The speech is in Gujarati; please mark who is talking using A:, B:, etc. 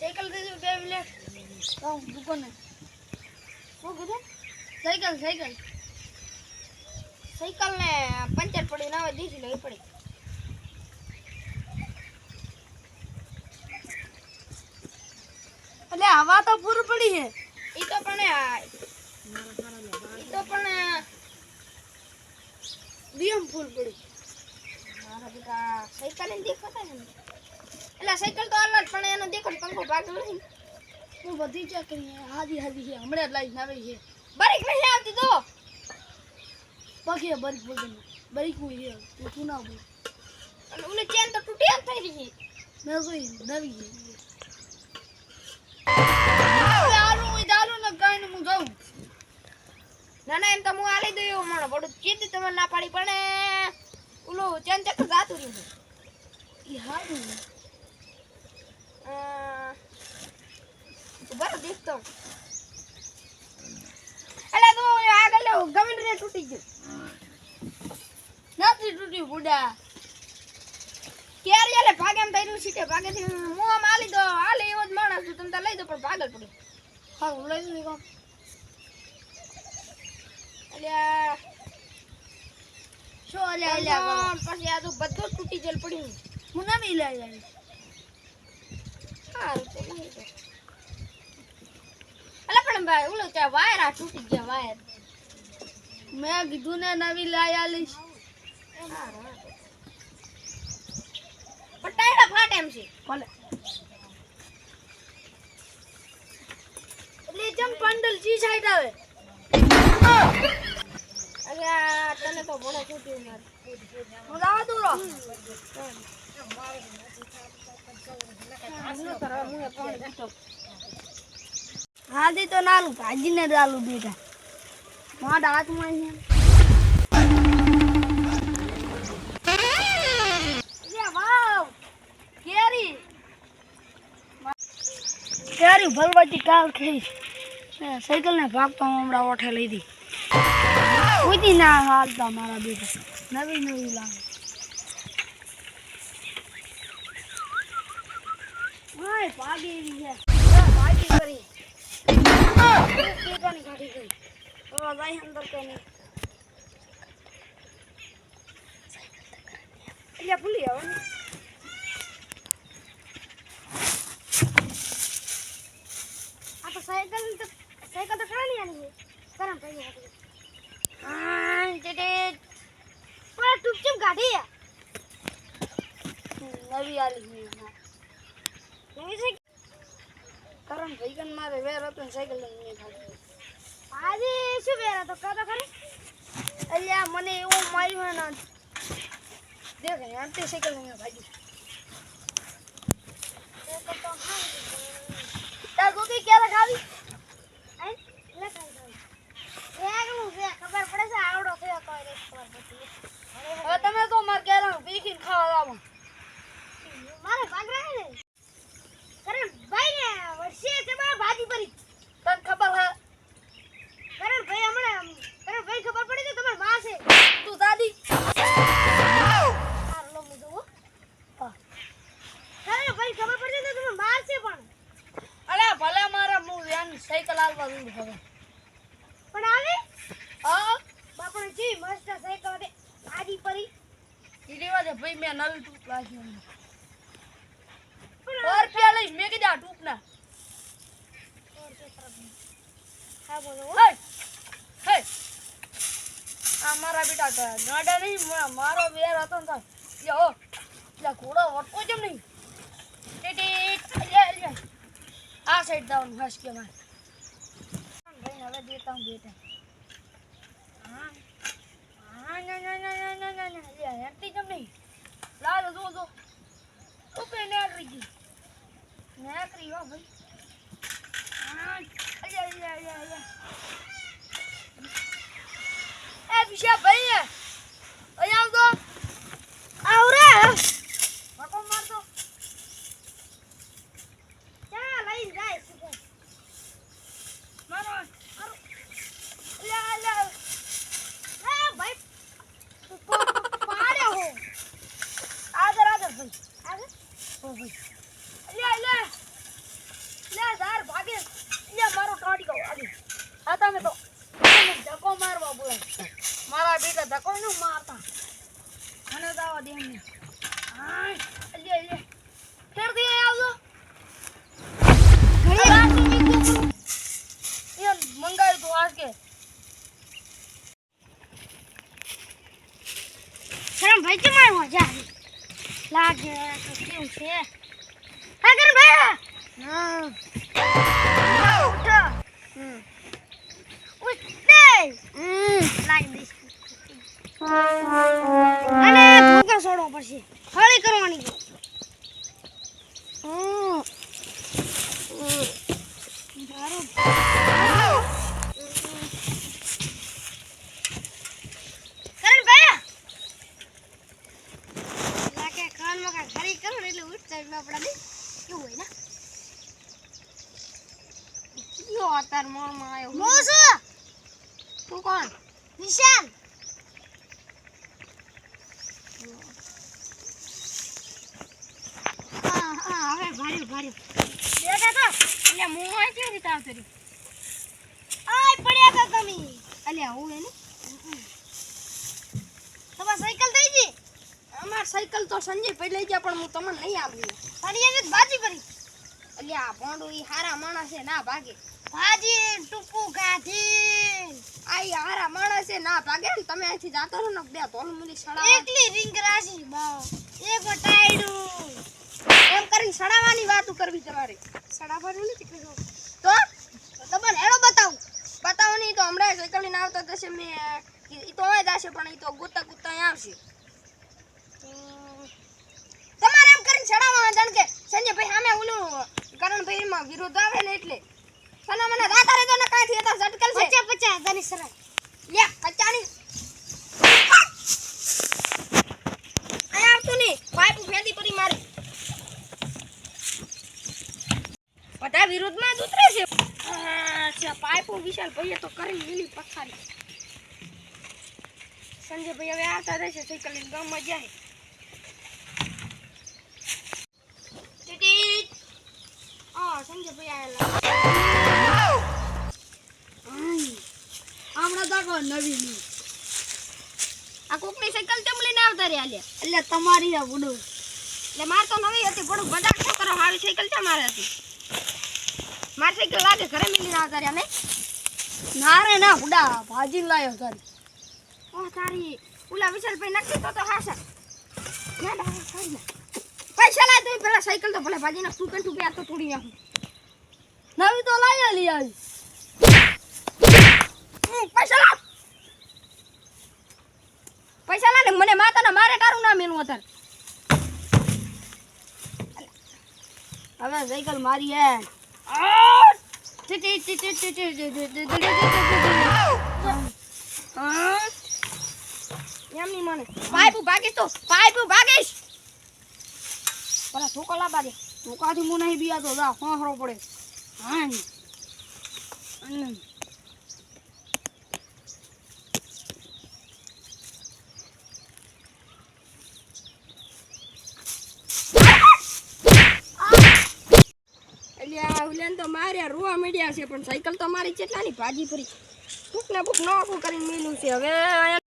A: સાયકલ દે દો 2 મિનિટ તો દુકાને શું કીધું સાયકલ ને પંચર પડી ના હોય દીધી લઈ પડી એટલે હવા તો પૂરી પડી છે ઈ તો પણ બીએમ ફૂલ પડી મારા બેટા સાયકલ ને દેખાતા ને એટલે સાયકલ તો અલગ પણ એનો દેખો પંખો ભાગલો નહીં હું બધી ચેક કરી હાજી છે હમણાં જ લાઈન આવી છે બરીક નહીં આવતી તો પગે બરીક બોલ બરીક હોય છે તું ના બોલ અને ઓલી ચેન તો તૂટી થઈ રહી છે મેં જોઈ નવી છે દારૂ ને ગાઈને હું જાઉં ના એમ તો હું આલી દઉં મારો બડું કીધું તમે ના પાડી પણ ઓલું ચેન ચક્કર જાતું રહ્યું ઈ હારું બરાબર દેખતો એટલે તો આગળ ગમે રે તૂટી ગયું નથી તૂટ્યું બુડા ક્યારે એટલે ભાગે એમ થયું સીટે ભાગેથી હું આમ આલી દો આલે એવો જ માણસ છું તમે તો લઈ દો પણ ભાગલ પડ્યું હા હું લઈ દઉં કામ અલ્યા શું અલ્યા પછી આ તો બધું તૂટી જલ પડ્યું હું ના લઈ જાય સારું તો લઈ દો અલા પણ ભાઈ ઓલો ત્યાં વાયર આ તૂટી ગયા વાયર મેં કીધું ને નવી લઈ આલીશ પટાઈડા ફાટે એમ છે ભલે એટલે જમ પંડલ જી સાઈડ આવે અરે તને તો મોડો છૂટ્યું યાર હું લાવા દઉં રો હાજી તો નાલું ભાજીને ડાલું બેટા મારા હાથમાં છે વાવ કેરી ભલવાતી કાલ થઈ સાયકલ ને ભાગતો હમણાં ઓઠે લીધી કોઈ ના હાલતા મારા બેટા નવી લાવે હાય ભાગી એવી છે ભાગી કરી કેટાની ગાડી ગઈ તો જાય અંદર કે નહીં એટલે ભૂલી આવે ને આ તો સાયકલ તો ખરાની આની છે કરમ પડી હતી હા તે પર ટુપચુપ ગાડી નવી આલી નવી છે કરમ ભાઈગન મારે વેર હતો ને સાયકલ લઈને ભાગી આજે શું વેર હતો કાતો ખરી અલ્યા મને એવું માર્યું ને દેખ આંતે સાયકલ લઈને ભાગી તા ગોકી ક્યારે ખાવી હે લે ખાવી એકલું છે ખબર પડે છે આવડો થયો તો રે ખબર પડતી હવે તમે તો માર કેરા પીકીન ખાવા આવો મારે ભાગરા ને કરણ ભાઈ ને વર્ષે તે બા ભાજી પરી તને ખબર હે કરણ ભાઈ હમણાં કરણ ભાઈ ખબર પડી તો તમાર માં છે તું દાદી આર લો મુજો હા કરણ ભાઈ ખબર પડી તો તમાર માર છે પણ અલે ભલે મારા મુ વેન સાયકલ આલવા દઉં હવે પણ આવે હા બાપણ જી મસ્ત સાયકલ દે ભાજી પરી ઈ લેવા દે ભાઈ મે નવી ટૂપ લાવી और क्या ले मैं के जा टूपना और के तरफ हां बोलो हे हे हमारा बेटा गाड़ा नहीं मारो वेर હતો ને યો લા ઘોડો વટકો કેમ નહીં ટેટે આ સાઈડ ડાઉન હસ કે માં ભાઈ હવે દેતા હું બેટા હા ના લે હેતી કેમ નહીં લાલ જો ઓપે નેકરી ગઈ નેકરી હો ભાઈ અલ્યા એ વિશા ભાઈ અહીંયા આવજો આવરે મકો મારતો ચા લઈ જાય સુકો મારો અલ્યા એ ભાઈ પાડ્યો હો આદર ભાઈ આદર ઓ ભાઈ લે તો આવી આ તમે તો મને ધક્કો મારવા બોલે મારા બેટા ધક્કો ન મારતા મને દાવા દે એમને હાય લે જલ્દી આવજો ઘણી એ મંગાવ્યું તો આજ કે શરમ ભાઈ કે માર મજા આવી લાગે તો કેવું છે હા કર ભાઈ હા ઉઠો ઉઠે લાગ દઈશ અને ભૂકા છોડવો પડશે હળી કરવાની તાર મોમાં આવ્યો મોસો તું કોણ નિશાન હા હવે ભાર્યું બેટા તો એટલે મોય કેવી રીતે આવતો રી આય પડ્યા તો તમે અલ્યા હું એને તમાર સાયકલ થઈ ગઈ અમાર સાયકલ તો સંજય પડી લઈ ગયા પણ હું તમને નહીં આપી તારી એને બાજી કરી અલ્યા ભોંડુ ઈ હારા માણસ છે ના ભાગે ભાજી ટુપુ ગાધી આઈ હારા માણસ છે ના ભાગે ને તમે અહીંથી જાતો રહો ને બે તોલ મુલી સડા એકલી રિંગ રાશી બા એક વટાયડું એમ કરી સડાવાની વાતો કરવી તમારે સડાવાનું નથી કીધું તો તમને હેડો બતાવો નહીં તો હમણાં સાયકલ લઈને આવતા થશે મે ઈ તો હોય જશે પણ ઈ તો ગુતા આવશે તમારે એમ કરીને સડાવવા જાણ કે સંજયભાઈ સામે ઓલું કરણભાઈ માં વિરોધ આવે ને એટલે સના મને રાતા રે તો ને કાંઈ થતા ઝટકલ છે 50 ની સરા લે 50 ની આ આવતું ની પાઇપ ફેદી પડી મારે બધા વિરોધમાં જ ઉતરે છે અચ્છા પાઇપો વિશાલ ભાઈએ તો કરી લીલી પથારી સંજયભાઈ હવે આવતા રહેશે સાયકલ લઈને ગામમાં જાય સંજયભાઈ આયેલા હમણાં દાખો નવી ની આ કોકની સાયકલ તેમ લઈને આવતા રહ્યા લે એટલે તમારી આ બુડો એટલે માર તો નવી હતી પણ બધા છોકરા હારી સાયકલ છે મારે હતી મારી સાયકલ લાગે ઘરે મિલીને આવતા રહ્યા ને ના રે ના બુડા ભાજી લાયો તારી ઓ તારી ઉલા વિશાલભાઈ નક્કી તો હાસા ના ના ખાઈ ના પૈસા લાય તું પેલા સાયકલ તો ભલે ભાજી ના ટૂકે ટૂકે આ તો તોડી નાખું નવી તો લાયા લી આવી પૈસા લા ને મને માતાના મારે તારું નામ એનું અત્યારે હવે સાયકલ મારી હે એમ ની મને પાઇપ ભાગીશ પેલા ઠોકો લાબા દે ઠોકાથી હું નહીં બિયા તો જા હોહરો પડે હા ઉલેન તો માર્યા રોવા મીડિયા છે પણ સાયકલ તો મારી કેટલાની ભાજી પરી ભૂખ ને ભૂખ નોખું કરીને મેલું છે હવે